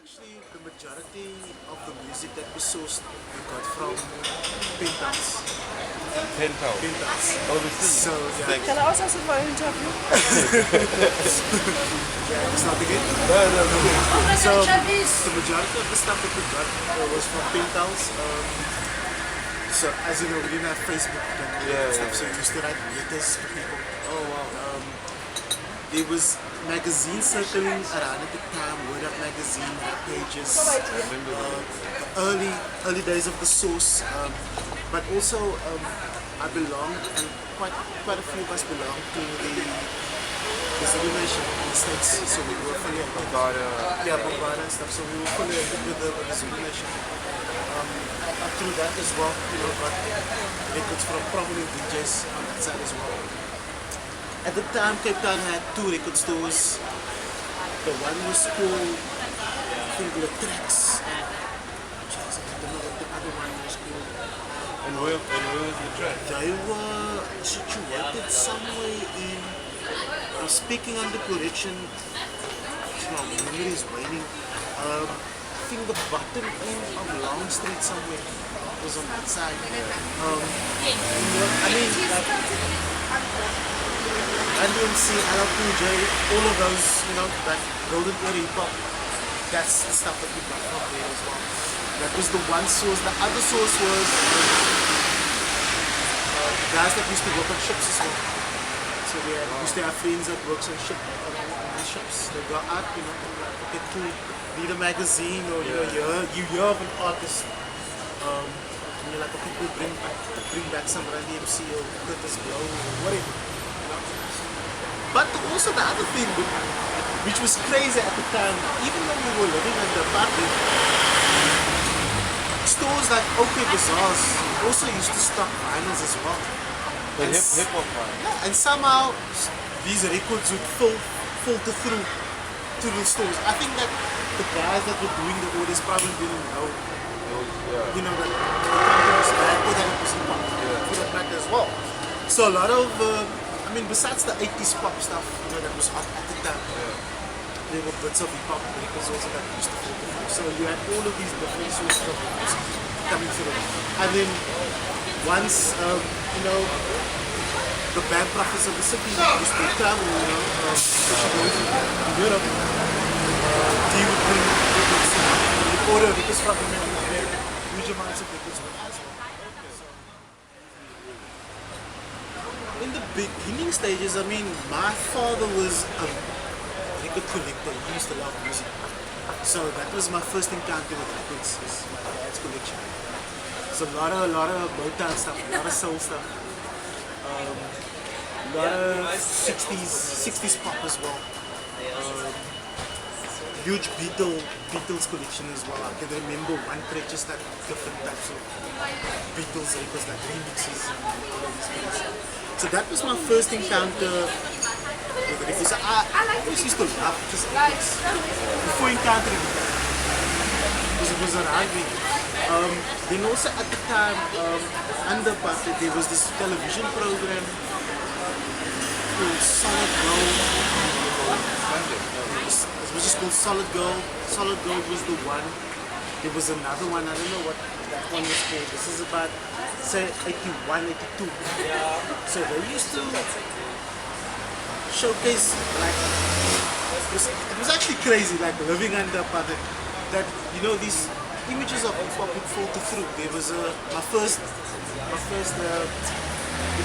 Actually, the majority of the music that we sourced, we got from Penthouse. Penthouse. Penthouse. Overseas. So, yeah. Can I also ask for an interview? Yeah, it's not again. No, no, no. So, the majority of the stuff that we got was from Penthouse. So, as you know, we didn't have Facebook and stuff, so we used to write letters to people. Oh, wow. There was magazines circling around at the time, Word Up magazine, web pages, early days of the source, but also I belong, and quite a few of us belong to the Zulu Nation in the States, so we were affiliated with Bombada and stuff, so we were affiliated with the Zulu Nation. Through that as well, got records from prominent DJs on that side as well. At the time, Cape Town had two record stores. The one was called, I think, Le Trax. I don't know what the other one was called. And where was the track? They were situated somewhere in, I'm speaking under correction, my memory is waning. I think the bottom end of Long Street somewhere was on that side. NDMC, LL2J, all of those, that golden era hip hop, that's the stuff that we got from there as well. That was the one source. The other source was guys that used to work on ships as well. So we used to have friends that works on ships. They go out, and like, okay, cool, read a magazine, or you hear of an artist, and you're like, okay, cool, bring back some Randy MC or Curtis Blow or whatever. But also the other thing, which was crazy at the time, even when we were living under apartheid, stores like OK Bazaars also used to stock vinyls as well. The hip hop vinyl. Yeah, and somehow these records would filter through to the stores. I think that the guys that were doing the orders probably didn't know, that the content was bad or that it was hip hop for that matter as well. So a lot of besides the 80s pop stuff, that was hot at the time, there were bits of hip hop records also that used to filter through. So you had all of these different sources of records coming through. And then once, the band practice of the city used to travel, especially those in Europe, he would bring records, he'd order records from him, and there huge amounts of records were as well. In the beginning stages, my father was a record collector. He used to love music. So that was my first encounter with records, is my dad's collection. So a lot of Motown stuff, a lot of soul stuff, a lot of 60s pop as well. Huge Beatles collection as well. I can remember one purchase that different types of Beatles records, like remixes and all of these things. So that was my first encounter with records. I always used to love just records before encountering it, because it was around me. Then also at the time, under apartheid, there was this television program called Solid Gold. It was just called Solid Gold. Solid Gold was the one. There was another one, I don't know what that one was called. This is about, say, 81, 82. So they used to showcase, like, it was actually crazy, like living under apartheid, that, these images of hip hop would filter through. There was my first hip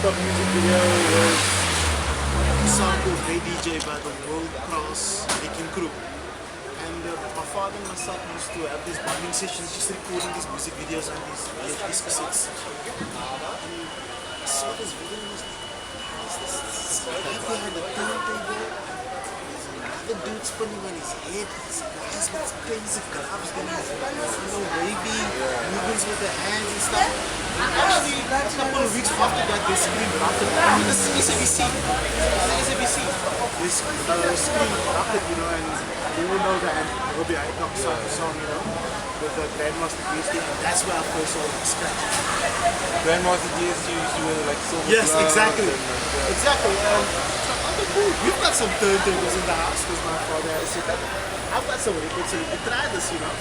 hop music video was a song called Hey DJ by the World Class Wrecking Crew. And my father and myself used to have these bonding sessions, just recording these music videos on these VHS cassettes. And I saw this video, this guy behind the turntable. There's another dude spinning on his head. These guys with crazy gloves doing wavy movements with their hands and stuff. Actually, a couple of weeks after that, they screamed after that. This is SABC. They screamed after, and you will know that Robbie Hightock song, with the Grandmaster DST, and that's where I first saw the scratch. Grandmaster DST used to wear like silver Yes, gloves exactly. and, Exactly. So, okay, cool. We've got some turntables in the house because my father had a setup. I've got some records, so you can try this, you know.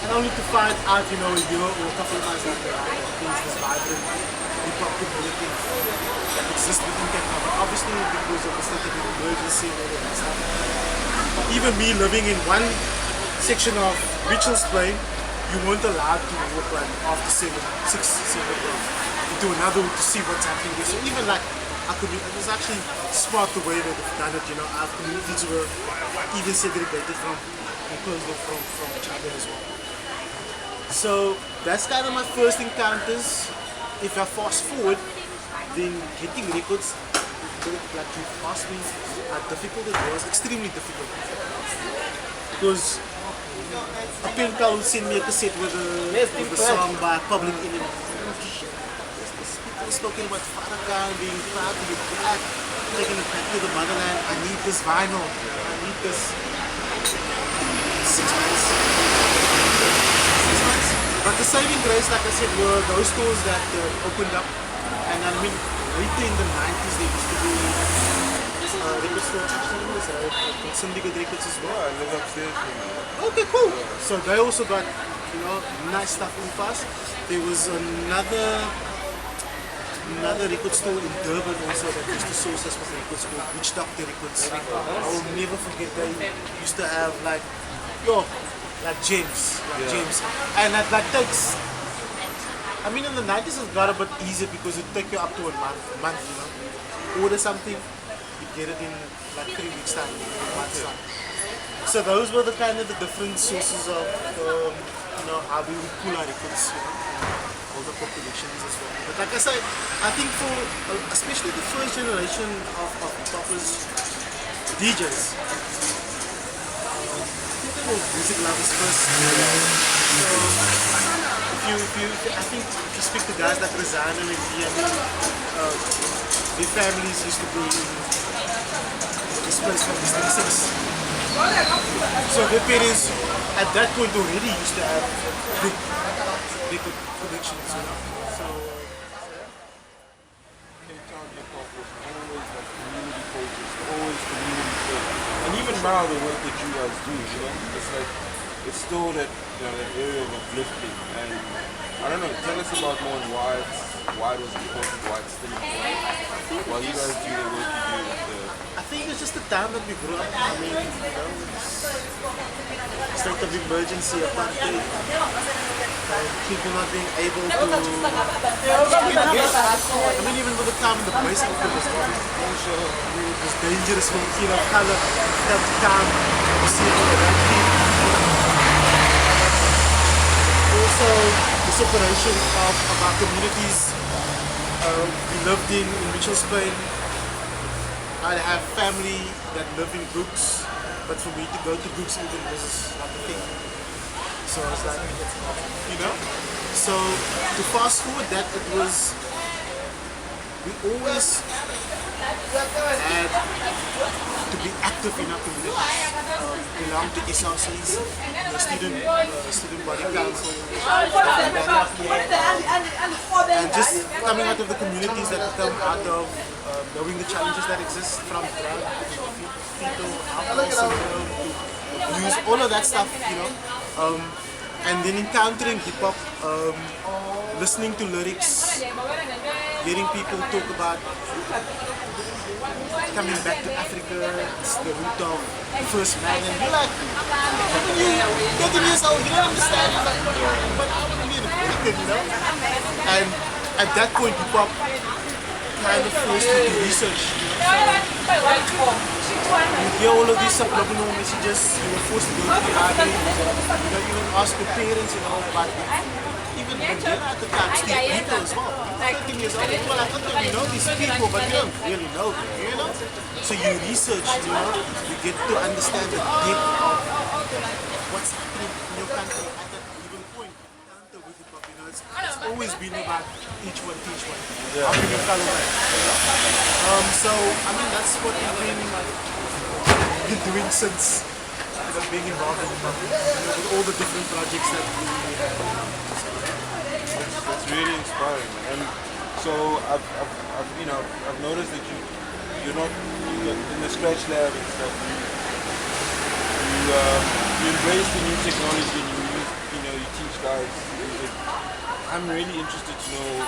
And only to find out, you know, a year or a couple of months later, right, things this vibrant hip hop community that exists within Cape Town. But obviously, because of the state of emergency and all of that stuff. But even me living in one section of Mitchell's Plain, you weren't allowed to walk like after 7, 6, 7 o'clock into another to see what's happening there. So even like our community, it was actually smart the way that they've done it, you know. Our communities were even segregated from and closed off from each other as well. So that's kind of my first encounters. If I fast forward, then getting records, like you asked me, how difficult it was, extremely difficult. Because a pen pal would send me a cassette with a song by Public Enemy. People talking about Farrakhan being proud to be black, taking it back to the motherland. I need this vinyl. I need this. 6 months. 6 months. But the saving grace, like I said, were those stores that opened up. And I mean, right in the 90s, there used to be record store actually, Syndicate Records as well. Yeah, I live upstairs from there. Okay, cool. So they also got, you know, nice stuff in fast. There was another record store in Durban also that used to source us with records called Witch Doctor Records. I will never forget they used to have like gems, gems. And that takes, I mean in the 90s it got a bit easier because it take you up to a month, you know. Order something, you get it in like 3 weeks time, a month's time. So those were the kind of the different sources of, you know, how we would pull our records, you know, all the populations as well. But like I said, I think for, especially the first generation of toppers, DJs, music lovers first. So I think if you speak to guys like Razana and Lee, I mean, their families used to be in this place from the 36. So their parents at that point already used to have big connections, you know. So Cape Town hip hop was always like community focused, always community focused. And even now the work that you guys do, you know, it's like it's still that, you know, that area of uplifting. And I don't know, tell us about more on why it was important, why it's still important. While you guys do the work you do with the I think it's just the time that we grew up. I mean, you know, state of emergency, apartheid, and people not being able to. I mean, even with the time in the bicycle was also, I mean, it was dangerous for you know color to come to see all the right thing. Also, the separation of our communities. We lived in Mitchell's Plain. I have family that live in Brooks, but for me to go to Brooks even was not a thing. So I was like, you know? So to fast forward that, it was, we always had to be active in our communities. Belong to SRCs, the student body council, and just coming out of the communities that come out of knowing the challenges that exist from drug, fetal alcohol syndrome to abuse, all of that stuff, you know. And then encountering hip hop, listening to lyrics, hearing people talk about coming back to Africa, it's the root of the first man, and you're like, 13 years old, you don't understand, you're like, but I want to be an American, you know? And at that point, hip hop kind of forced you to research, you know? You hear all of these subliminal messages, you were forced to go to the library, you know, even ask your parents, you know, but even when they're at the time, Steve people as well. 13 years old, people are like, okay, we know these people, but we don't really know them, you know? So you research, you know, you get to understand the depth of what's happening in your country at that given point. Counter with hip hop, you know, it's always been about each one, Yeah. African color, you know? So, I mean, that's what we've been doing since, you know, being involved in hip hop, you know, with all the different projects that we have. It's really inspiring, and so I've you know I've noticed that you're not in the scratch lab and stuff. You you embrace the new technology and you teach guys music. I'm really interested to know,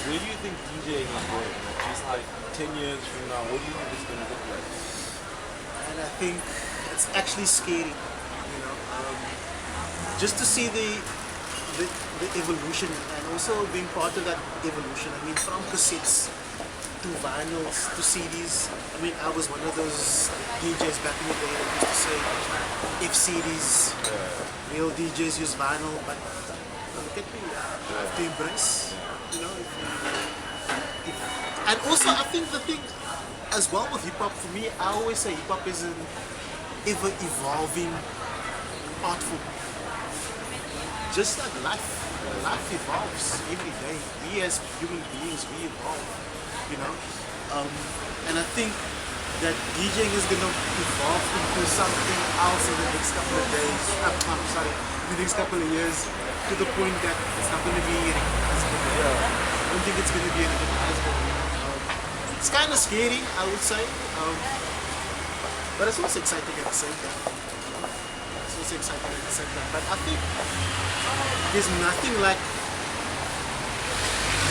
where do you think DJing is going? Like, just like 10 years from now, what do you think it's going to look like? And I think it's actually scary, just to see the evolution and also being part of that evolution. I mean, from cassettes to vinyls to CDs. I mean, I was one of those DJs back in the day that used to say if CDs, real DJs use vinyl, but look at me, I have to embrace, and also I think the thing as well with hip hop, for me, I always say hip hop is an ever evolving art form. Just like life evolves every day. We as human beings, we evolve. And I think that DJing is going to evolve into something else in the next couple of days, in the next couple of years, to the point that it's not going to be recognizable. I don't think it's going to be recognizable. It's kind of scary, I would say, but it's also exciting at the same time. But I think there's nothing like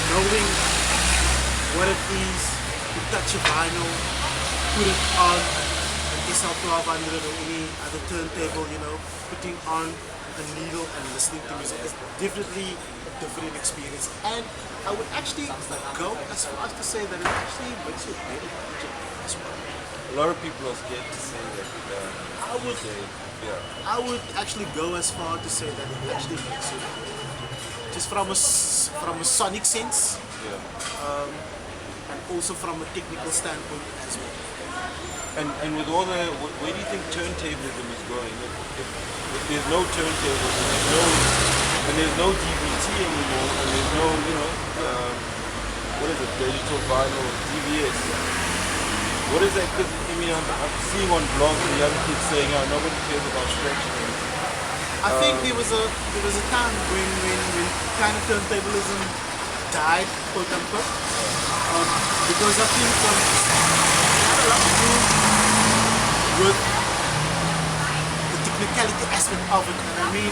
knowing what it is to touch a vinyl, put it on an SL1200 or any other turntable, putting on a needle and listening to music is definitely a different experience. And I would actually go as far as to say that it actually makes you a better DJ as well. A lot of people are scared to say that. I would actually go as far to say that it actually makes you better. Just from a sonic sense. And also from a technical standpoint as well. And with all the, where do you think turntablism is going? If there's no turntables and there's no DVT anymore, and there's no, what is it, digital vinyl, DVS. What is that? Because I mean, I'm seeing on blogs the young kids saying, "Oh, nobody cares about stretching." I think there was a time when kind of turntablism died, quote unquote, because I think it had a lot to do with the technicality aspect of it. And I mean,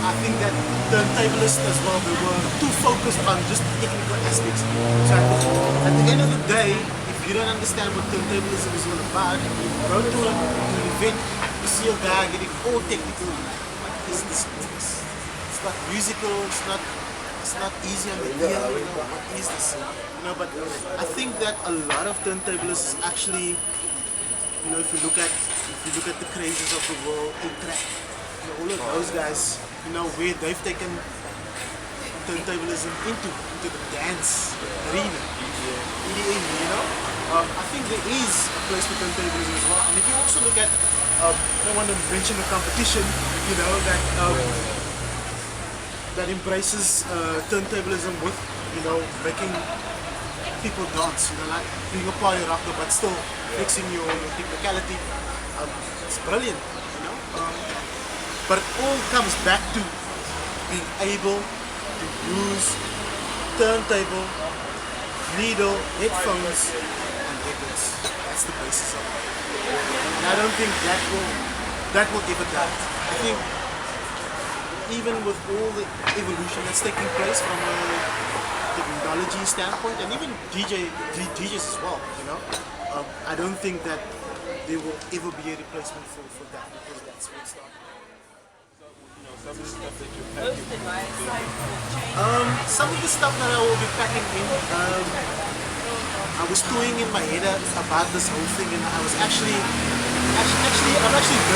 I think that turntablists as well, they were too focused on just technical aspects. So at the end of the day, if you don't understand what turntablism is all about, go to an event, you see a guy getting all technical. What is this? It's not musical, it's not easy on the ear, what is this? But I think that a lot of turntablists actually, if you look at the crazes of the world, all of those guys, where they've taken turntablism into the dance arena, EDM, I think there is a place for turntablism as well. And if you also look at, I don't want to mention the competition, that embraces turntablism with, making people dance, like being a party rocker, but still fixing your technicality. It's brilliant, but it all comes back to being able to use turntable, needle, headphones, and records. That's the basis of it. And I don't think that will ever die. I think even with all the evolution that's taking place from a technology standpoint, and even DJs as well, I don't think that there will ever be a replacement for that, because that's where it started. Some of the stuff that you're packing. Some of the stuff that I will be packing in, I was toying in my head about this whole thing, and I was I'm actually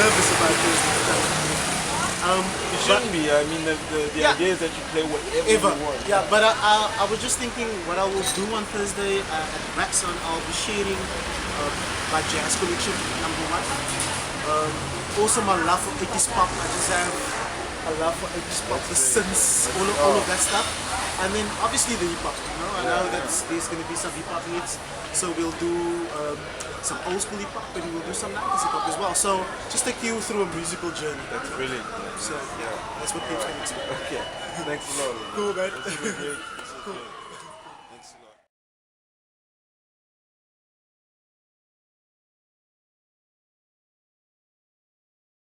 nervous about this stuff. It shouldn't be. I mean, the idea is that you play whatever you want. Yeah, but I was just thinking what I will do on Thursday at WaxOn. I'll be sharing my jazz collection, number one. Also my love for 80s pop. I just have a love for 80s pop, the synths, all of that stuff. And then obviously the hip hop. I know that there's going to be some hip hop hits. So we'll do some old school hip hop, and we'll do some 90s hip hop as well. So just take you through a musical journey. That's brilliant. So yeah, that's what people can expect. Okay, thanks a lot. Cool, man. This has been great.